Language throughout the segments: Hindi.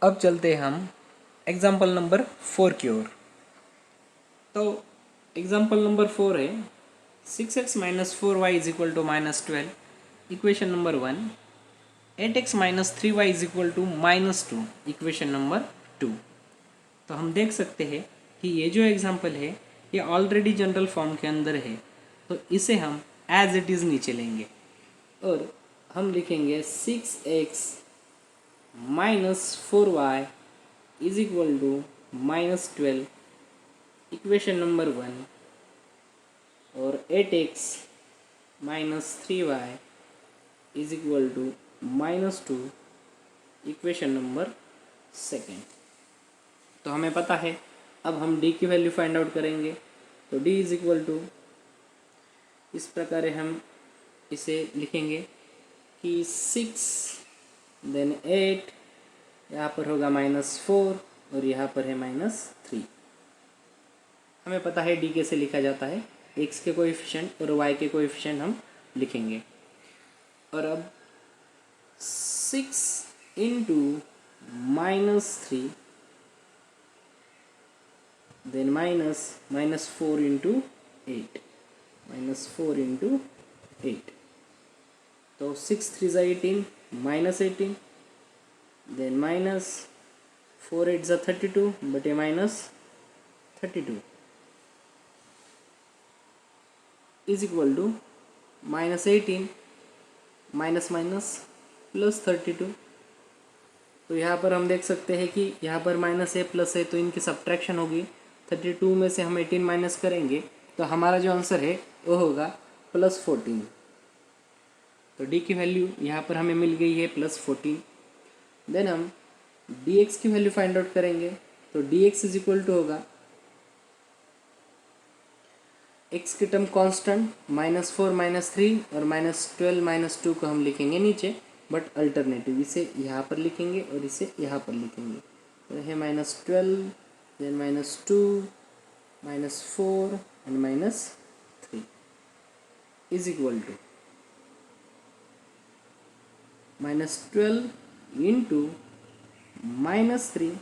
अब चलते हम एग्जाम्पल नंबर 4 की ओर। तो एग्जाम्पल नंबर 4 है 6x minus 4y is equal to -12, equation number 1। 8x minus 3y is equal to -2, equation number 2। तो हम देख सकते हैं कि ये जो एग्जाम्पल है ये ऑलरेडी जनरल फॉर्म के अंदर है, तो इसे हम एज इट इज़ नीचे लेंगे और हम लिखेंगे 6x minus 4y is equal to -12, equation number 1। और 8x minus 3y is equal to -2, equation number 2। तो हमें पता है, अब हम d की वैल्यू फाइंड आउट करेंगे। तो d इज इक्वल टू, इस प्रकार हम इसे लिखेंगे कि 6 देन 8, यहाँ पर होगा -4 और यहाँ पर है -3। हमें पता है d कैसे लिखा जाता है, x के कोएफिशिएंट और y के कोएफिशिएंट हम लिखेंगे। और अब 6 इंटू -3 देन -4 इंटू 8, -4 इंटू 8। तो 6 3 ज़ा 18, -18 देन -4 8 ज़ा 32 बटे -32 इज इक्वल टू -18 +32। तो यहाँ पर हम देख सकते हैं कि यहाँ पर माइनस है प्लस है, तो इनकी सब्ट्रैक्शन होगी। 32 में से हम 18 माइनस करेंगे तो हमारा जो आंसर है वो होगा +14। तो d की वैल्यू यहाँ पर हमें मिल गई है +14। देन हम dx की वैल्यू फाइंड आउट करेंगे। तो dx इज इक्वल टू होगा x की टर्म कांस्टेंट -4 -3 और -12 -2 को हम लिखेंगे नीचे, बट अल्टरनेटिव इसे यहाँ पर लिखेंगे और इसे यहाँ पर लिखेंगे। तो है -12 then -2 -4 and -3 is equal to -12 into -3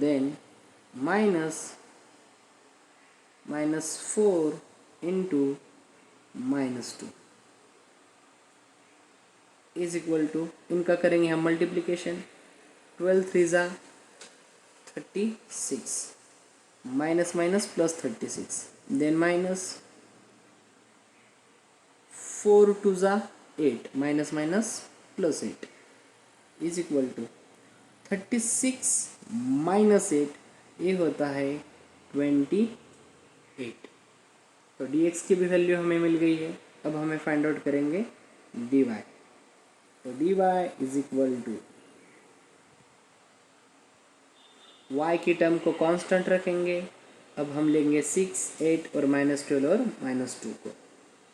then -4 into -2 is equal to, इनका करेंगे हम मल्टीप्लिकेशन। 12 3 ज़ा 36, माइनस माइनस +36 देन -4 2 ज़ा 8, minus minus +8 is equal to 36 -8, ये होता है 28। तो dx की भी वैल्यू हमें मिल गई है। अब हमें फाइंड आउट करेंगे dy। तो dy is equal to, y की टर्म को कांस्टेंट रखेंगे। अब हम लेंगे 6 8 और -12 और -2 को,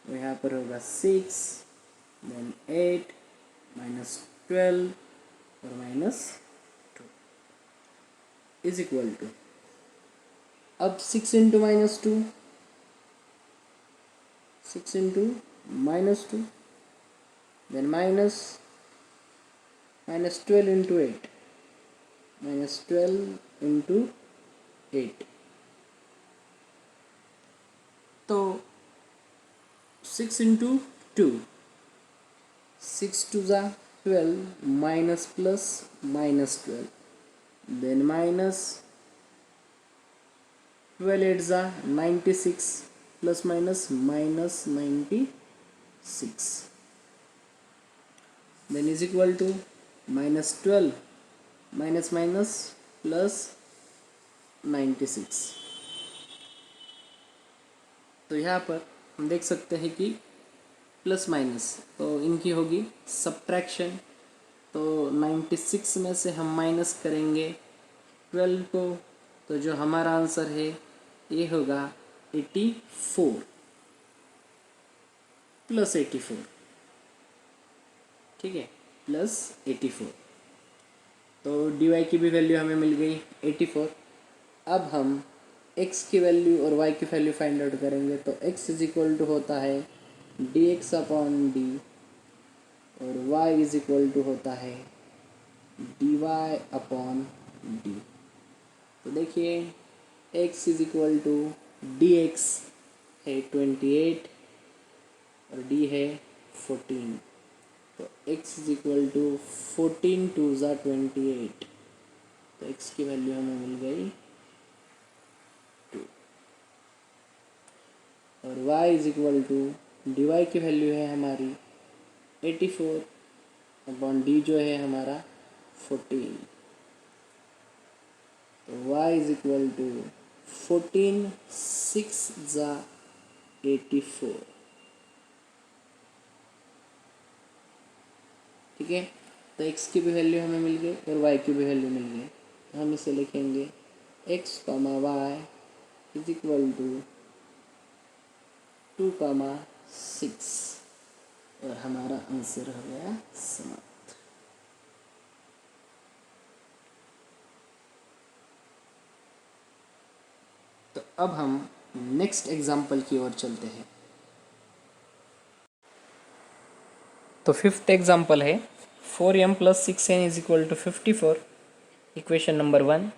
तो यहाँ पर होगा 6 देन 8 -12 और -2 इज इक्वल टू, अब 6 into -2, 6 into -2 then -12 into 8, -12 into 8। तो 6 इंटू 2, 6 2 ज़ा 12 माइनस प्लस -12 देन -12 8 ज़ा 96 plus minus -96 then is equal to -12 minus minus plus 96। तो यहाँ पर हम देख सकते हैं कि प्लस माइनस, तो इनकी होगी सब्ट्रैक्शन। तो 96 में से हम माइनस करेंगे 12 को, तो जो हमारा आंसर है ये होगा 84 प्लस 84, ठीक है, +84। तो dy की भी वैल्यू हमें मिल गई 84। अब हम x की वैल्यू और y की वैल्यू फाइंड आउट करेंगे। तो x इज इक्वल टू होता है dx अपॉन d और y इज इक्वल टू होता है डी वाई अपॉन डी। तो देखिए x is equal to D X है 28 और d है 14। तो x is equal to 14 two ज़ा 28। तो x की वैल्यू हमें मिल गई 2 और y is equal to D Y की वैल्यू है हमारी 84 अपॉन डी जो है हमारा 14। तो y इज इक्वल टू 14 6 ज़ा 84। ठीक है, तो x की भी वैल्यू हमें मिल गई और y की भी वैल्यू मिल गई। तो हम इसे लिखेंगे x comma Y is equal to 2 comma 6 और हमारा आंसर हो गया समाप्त। तो अब हम नेक्स्ट एग्जाम्पल की ओर चलते हैं। तो फिफ्थ एग्जाम्पल है 4m plus 6n is equal to 54, equation number 1,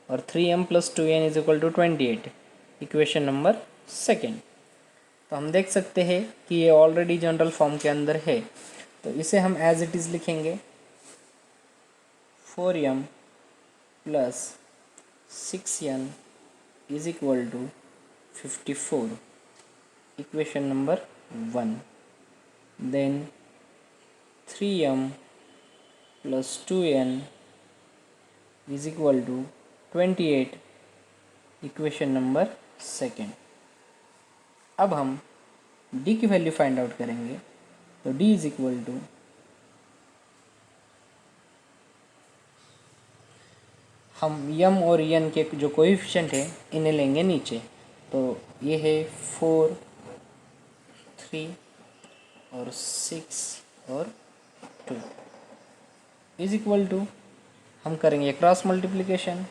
और 3m plus 2n is equal to 28, equation number 2। तो हम देख सकते हैं कि ये ऑलरेडी जनरल फॉर्म के अंदर है, तो इसे हम एज इट इज़ लिखेंगे 4m plus 6n is equal to 54, equation number 1। Then 3m plus 2n is equal to 28, equation number 2। अब हम d की वैल्यू फाइंड आउट करेंगे। तो d इज इक्वल टू हम m और n के जो कोएफिशिएंट है इन्हें लेंगे नीचे। तो ये है 4, 3 और 6 और 2 इज इक्वल टू हम करेंगे क्रॉस मल्टीप्लिकेशन।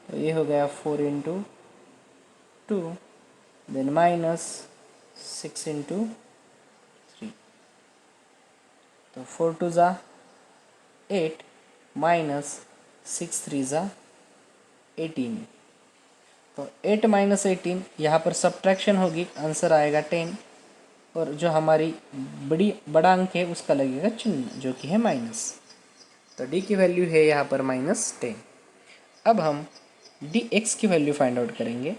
तो ये हो गया 4 इंटू 2 देन माइनस 6 इंटू 3। तो 4 2 ज़ा 8 माइनस 6 3 ज़ा 18। तो 8 माइनस 18 यहाँ पर सब्ट्रैक्शन होगी, आंसर आएगा 10 और जो हमारी बड़ा अंक है उसका लगेगा चिन्ह जो कि है माइनस। तो d की वैल्यू है यहाँ पर -10। अब हम dx की वैल्यू फाइंड आउट करेंगे।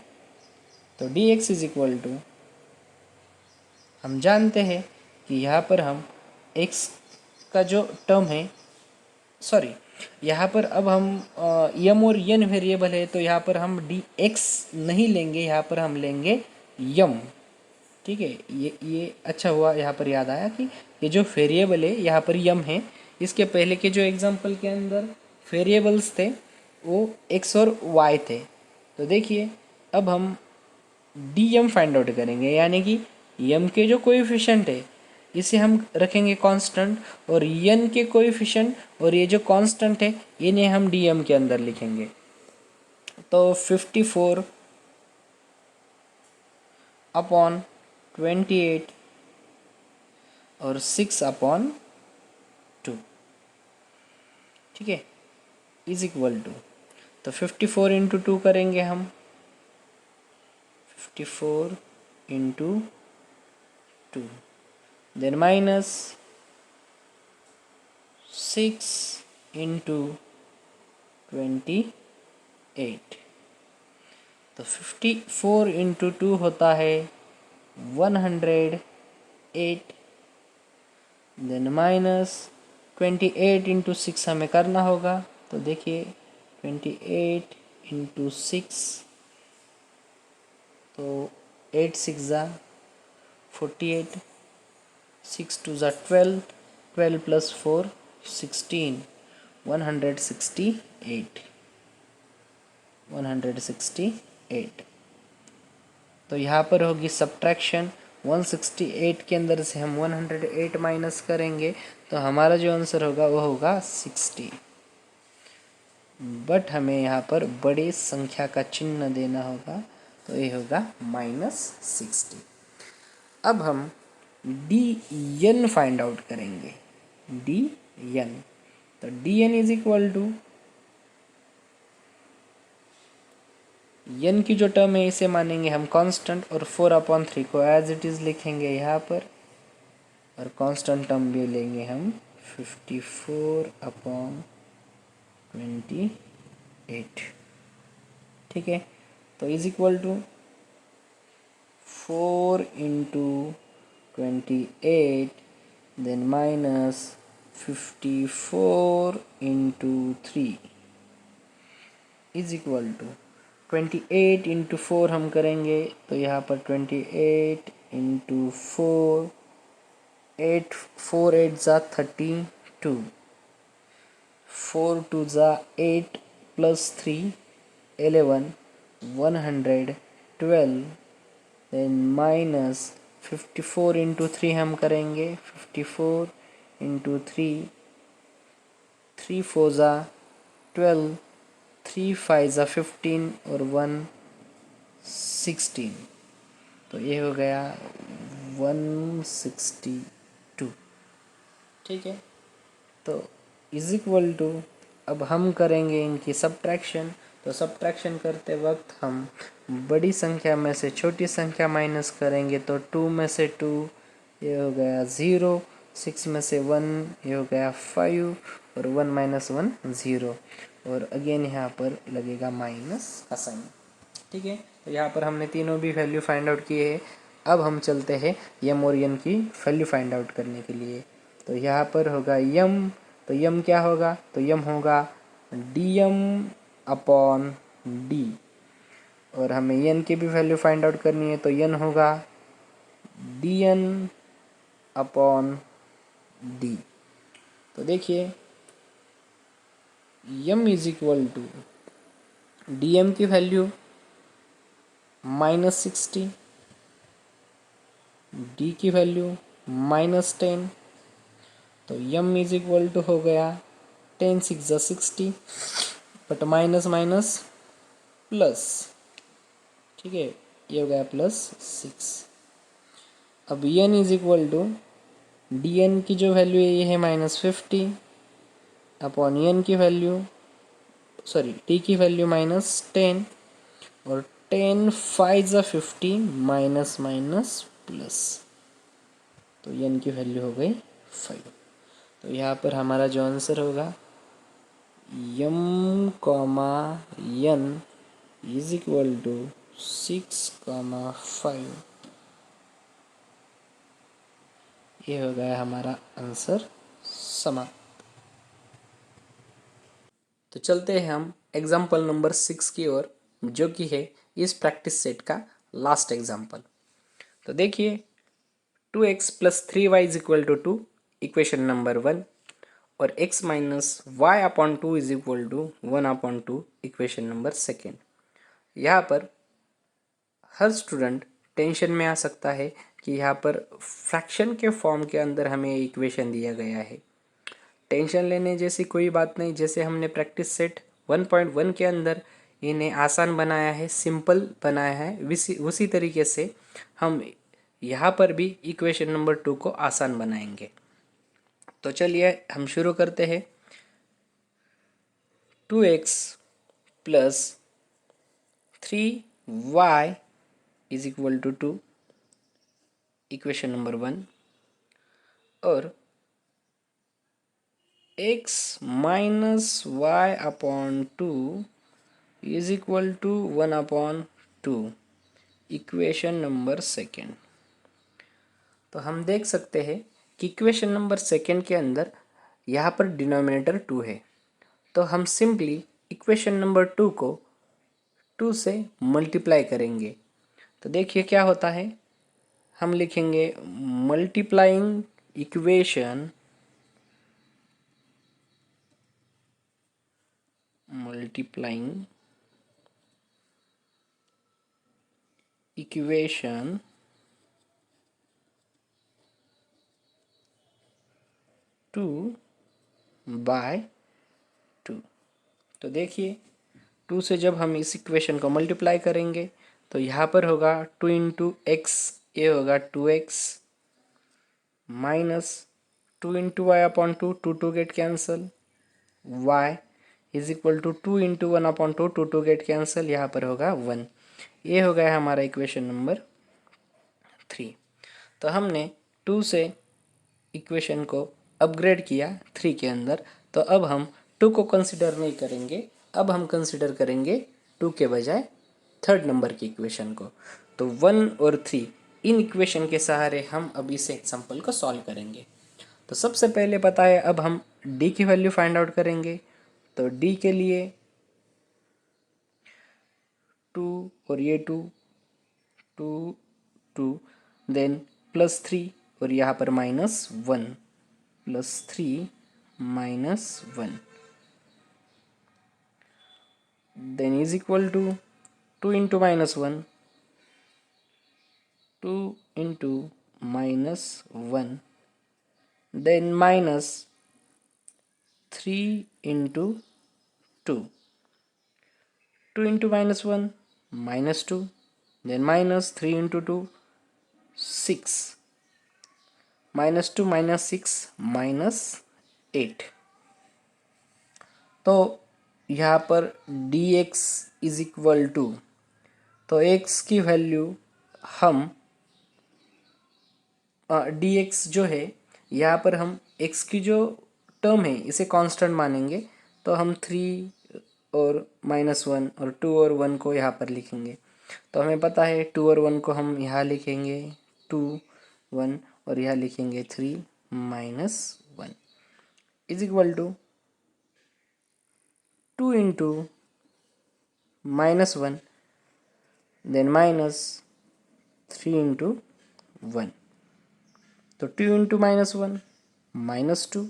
तो dx इज इक्वल टू हम जानते हैं कि यहाँ पर हम x का जो टर्म है, सॉरी यहाँ पर अब हम m और n वेरिएबल है, तो यहाँ पर हम dx नहीं लेंगे, यहाँ पर हम लेंगे m। ठीक है, ये अच्छा हुआ यहाँ पर याद आया कि ये जो वेरिएबल है यहाँ पर m है। इसके पहले के जो एग्जांपल के अंदर वेरिएबल्स थे वो x और y थे। तो देखिए अब हम dm फाइंड आउट करेंगे, यानी कि m के जो कोएफिशिएंट है इसे हम रखेंगे कांस्टेंट और n के कोएफिशिएंट और ये जो कांस्टेंट है इन्हें हम dm के अंदर लिखेंगे। तो 54 अपॉन 28 और 6 अपॉन 2, ठीक है, इज इक्वल टू, तो 54 इंटू 2 करेंगे हम, 54 इंटू 2 देन माइनस 6 इंटू 28। तो 54 इंटू 2 होता है 108 देन माइनस 28 इंटू 6 हमें करना होगा। तो देखिए 28 इंटू 6, तो 8 6 ज़ा 48, 6 2 ज़ा 12, 12 प्लस 4 16, 168। तो यहाँ पर होगी सब्ट्रैक्शन, 168 के अंदर से हम 108 माइनस करेंगे तो हमारा जो आंसर होगा वो होगा 60। बट हमें यहाँ पर बड़ी संख्या का चिन्ह देना होगा, तो ये होगा -60। अब हम डी एन फाइंड आउट करेंगे। डी एन, तो D N is equal to N की जो टर्म है इसे मानेंगे हम कांस्टेंट और 4/3 को एज इट इज़ लिखेंगे यहाँ पर, और कांस्टेंट टर्म भी लेंगे हम 54/28। ठीक है, तो is equal to 4/28 then minus 54/3 is equal to 28/4 हम करेंगे तो यहाँ पर 28/4, 8 4 8 ज़ा 32, 4 2 ज़ा 8 प्लस 3 11 112 देन माइनस 54/3 हम करेंगे 54/3, 3 4 ज़ा 12, 3 5 ज़ा 15 और 1 16, तो ये हो गया 162। ठीक है, तो इज इक्वल टू, अब हम करेंगे इनकी सब्ट्रैक्शन। तो सब्ट्रैक्शन करते वक्त हम बड़ी संख्या में से छोटी संख्या माइनस करेंगे, तो 2 में से 2 ये हो गया 0, 6 में से 1 ये हो गया 5 और 1 माइनस 1 0, और अगेन यहाँ पर लगेगा माइनस का साइन। ठीक है, तो यहाँ पर हमने तीनों भी वैल्यू फाइंड आउट किए हैं। अब हम चलते हैं यम और एन की वैल्यू फाइंड आउट करने के लिए। तो यहाँ पर होगा यम, तो यम क्या होगा, तो यम होगा डी एम अपॉन डी, और हमें एन की भी वैल्यू फाइंड आउट करनी है, तो एन होगा डी एन अपॉन डी। तो देखिए M is equal to D M की वैल्यू -60, डी की वैल्यू -10, तो यम इज इक्वल टू हो गया 10 6 ज़ा 60, बट माइनस माइनस प्लस, ठीक है, ये हो गया +6। अब N is equal to D N की जो वैल्यू है ये है -50 अपॉन एन की वैल्यू, सॉरी टी की वैल्यू -10, और 10 5 ज़ा 50 माइनस माइनस प्लस, तो एन की वैल्यू हो गई 5। तो यहाँ पर हमारा जो आंसर होगा M comma N is equal to 6,5, ये हो गया हमारा आंसर समाप्त। तो चलते हैं हम एग्जाम्पल नंबर 6 की ओर, जो कि है इस प्रैक्टिस सेट का लास्ट एग्जाम्पल। तो देखिए 2x + 3y is equal to 2, equation number 1, और x minus Y upon 2 is equal to 1/2, equation number 2। यहाँ पर हर स्टूडेंट टेंशन में आ सकता है कि यहाँ पर फ्रैक्शन के फॉर्म के अंदर हमें इक्वेशन दिया गया है। टेंशन लेने जैसी कोई बात नहीं, जैसे हमने प्रैक्टिस सेट 1.1 के अंदर इन्हें आसान बनाया है, सिंपल बनाया है, उसी तरीके से हम यहाँ पर भी इक्वेशन नंबर 2 को आसान बनाएंगे। तो चलिए हम शुरू करते हैं। 2x + 3y is equal to 2, equation number 1, और x minus Y upon 2 is equal to 1/2, equation number 2। तो हम देख सकते हैं कि इक्वेशन नंबर 2 के अंदर यहाँ पर डिनोमिनेटर 2 है, तो हम सिंपली इक्वेशन नंबर 2 को 2 से मल्टीप्लाई करेंगे। तो देखिए क्या होता है, हम लिखेंगे मल्टीप्लाइंग इक्वेशन इक्वेशन 2 बाय 2। तो देखिए 2 से जब हम इस इक्वेशन को मल्टीप्लाई करेंगे तो यहाँ पर होगा 2 इंटू एक्स, ये होगा 2x, minus 2 into Y upon 2, 2 2 get cancel, y is equal to 2 into 1/2, 2 get cancel, यहाँ पर होगा 1। ये हो गया हमारा इक्वेशन नंबर 3। तो हमने 2 से इक्वेशन को अपग्रेड किया 3 के अंदर। तो अब हम 2 को कंसिडर नहीं करेंगे, अब हम कंसिडर करेंगे 2 के बजाय थर्ड नंबर की इक्वेशन को। तो 1 और 3 इन इक्वेशन के सहारे हम अब इस एग्जाम्पल को सॉल्व करेंगे। तो सबसे पहले पता है, अब हम d की वैल्यू फाइंड आउट करेंगे। तो d के लिए 2 और ये 2, 2 2 देन प्लस 3 और यहाँ पर -1, +3 -1 then is equal to 2 into -1, 2 into -1 then -3 into 2, 2 into -1 -2 then -3 into 2 6, -2 -6 -8। तो यहाँ पर dx इज इक्वल टू, तो x की वैल्यू हम dx जो है यहाँ पर हम x की जो टर्म है इसे कांस्टेंट मानेंगे। तो हम 3 और -1 और 2 और 1 को यहाँ पर लिखेंगे। तो हमें पता है 2 और 1 को हम यहाँ लिखेंगे 2 1 और यहाँ लिखेंगे 3 -1 is equal to 2 into -1 then -3 into 1। तो 2 इंटू -1 -2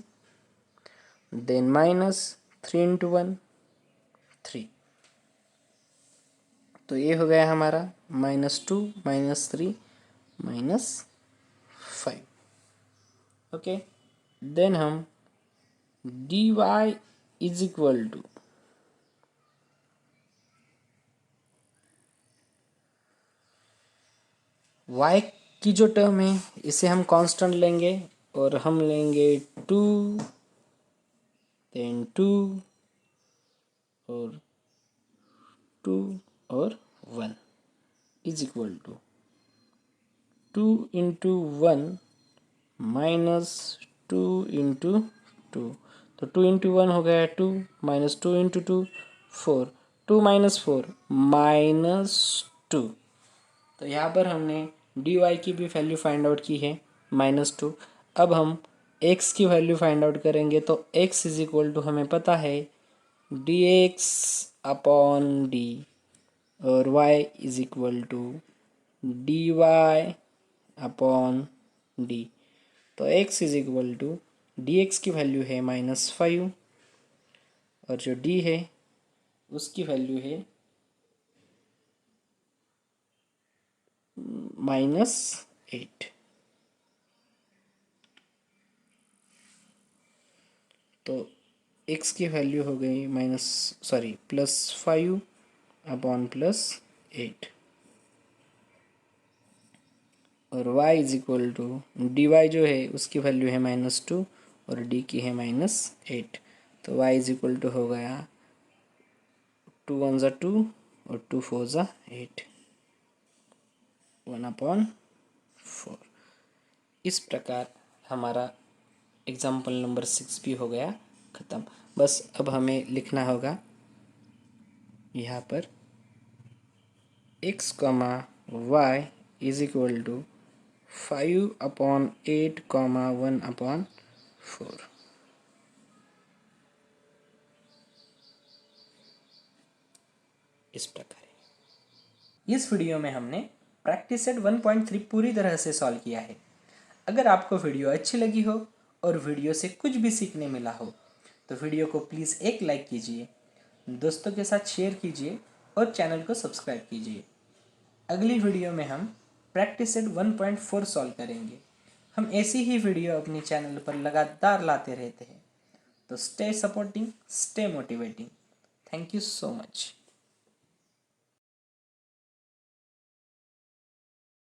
देन -3 इंटू 1 3। तो ये हो गया हमारा -2 -3 -5। ओके, देन हम dy is equal to y की जो टर्म है इसे हम कांस्टेंट लेंगे और हम लेंगे 2 देन 2 और 2 और 1 is equal to 2 into 1 -2 into 2। तो 2 इंटू 1 हो गया 2 -2 इंटू 2 4, 2 -4 -2। तो यहाँ पर हमने dy की भी वैल्यू फाइंड आउट की है -2। अब हम x की वैल्यू फाइंड आउट करेंगे। तो x इज इक्वल टू हमें पता है dx अपॉन d और y is equal to dy upon d। तो x is equal to dx की वैल्यू है -5 और जो d है उसकी वैल्यू है -8। तो x की वैल्यू हो गई +5 अपॉन +8 और y is equal to dy जो है उसकी वैल्यू है -2 और d की है -8। तो y इज इक्वल टू हो गया 2 1 ज़ा 2 और 2 4 ज़ा 8, 1/4। इस प्रकार हमारा एग्जाम्पल नंबर 6 भी हो गया ख़त्म। बस अब हमें लिखना होगा यहाँ पर x, y is equal to 5/8, 1/4। इस प्रकार इस वीडियो में हमने प्रैक्टिस सेट 1.3 पूरी तरह से सॉल्व किया है। अगर आपको वीडियो अच्छी लगी हो और वीडियो से कुछ भी सीखने मिला हो तो वीडियो को प्लीज़ एक लाइक कीजिए, दोस्तों के साथ शेयर कीजिए और चैनल को सब्सक्राइब कीजिए। अगली वीडियो में हम प्रैक्टिस सेट 1.4 सॉल्व करेंगे। हम ऐसी ही वीडियो अपनी चैनल पर लगातार लाते रहते हैं। तो stay supporting, stay motivating. Thank you so much.